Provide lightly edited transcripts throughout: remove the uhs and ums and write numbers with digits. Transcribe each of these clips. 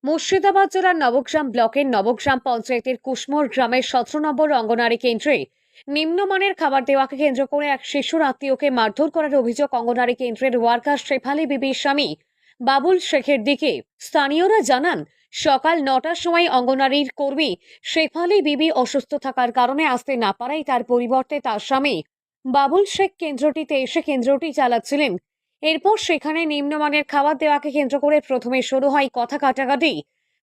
মুর্শিদাবাদ জেলার নবগ্রাম ব্লকের নবগ্রাম পঞ্চায়েতের কুসমোর গ্রামের 17 নম্বর অঙ্গনারী কেন্দ্রে নিম্নমানের খাবার দেওয়াকে কেন্দ্র করে এক শিশুর আত্মীয়কে মারধর করার অভিযোগ অঙ্গনারী কেন্দ্রের ওয়ার্কার শেফালি বিবির স্বামী বাবুল শেখের দিকে। স্থানীয়রা জানান, সকাল 9টার সময় অঙ্গনারীর কর্মী শেফালি বিবি অসুস্থ থাকার কারণে আসতে না পারায় তার পরিবর্তে তার স্বামী বাবুল শেখ কেন্দ্রটিতে এসে কেন্দ্রটি চালাচ্ছিলেন। এরপর সেখানে নিম্নমানের খাবার দেওয়াকে কেন্দ্র করে প্রথমে শুরু হয় কথা কাটাকাটি,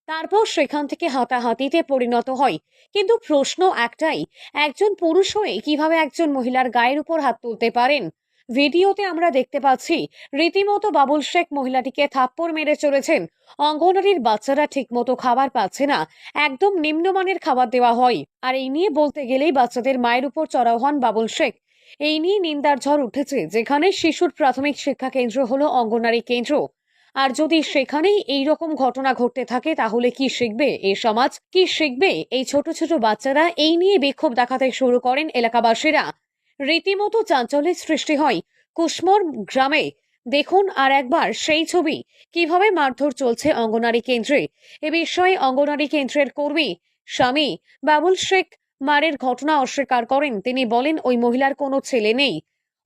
তারপর সেখান থেকে হাতাহাতিতে পরিণত হয়। কিন্তু প্রশ্ন একটাই, একজন পুরুষ হয়ে কিভাবে একজন মহিলার গায়ের উপর হাত তুলতে পারেন? ভিডিওতে আমরা দেখতে পাচ্ছি রীতিমতো বাবুল শেখ মহিলাটিকে থাপ্পড় মেরে চলেছেন। অঙ্গনারীর বাচ্চারা ঠিকমতো খাবার পাচ্ছে না, একদম নিম্নমানের খাবার দেওয়া হয়। আর এই নিয়ে বলতে গেলেই বাচ্চাদের মায়ের উপর চড়াও হন বাবুল শেখ। এই নিয়ে নিন্দার ঝড় উঠেছে, যেখানে শিশুর প্রাথমিক শিক্ষা কেন্দ্র হলো অঙ্গনারী কেন্দ্র। আর যদি সেখানেই এই রকম ঘটনা ঘটতে থাকে, তাহলে কি শিখবে এই সমাজ, কি শিখবে এই ছোট ছোট বাচ্চারা? এই নিয়ে বিক্ষোভ দেখাতে শুরু করেন এলাকাবাসীরা। রীতিমতো চাঞ্চল্যের সৃষ্টি হয় কুসমোর গ্রামে। দেখুন আর একবার সেই ছবি, কিভাবে মারধর চলছে অঙ্গনারী কেন্দ্রে। এ বিষয়ে অঙ্গনারী কেন্দ্রের কর্মী স্বামী বাবুল শেখ মারের ঘটনা অস্বীকার করেন। তিনি বলেন, ওই মহিলার কোনো ছেলে নেই,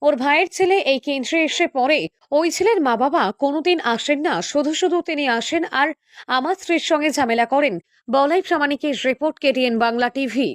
ওর ভাইয়ের ছেলে এই কেন্দ্রে এসে পড়ে। ওই ছেলের মা বাবা কোনোদিন আসেন না, শুধু শুধু তিনি আসেন আর আমার স্ত্রীর সঙ্গে ঝামেলা করেন। বলাই প্রামাণিকের রিপোর্ট, কেটিএন বাংলা টিভি।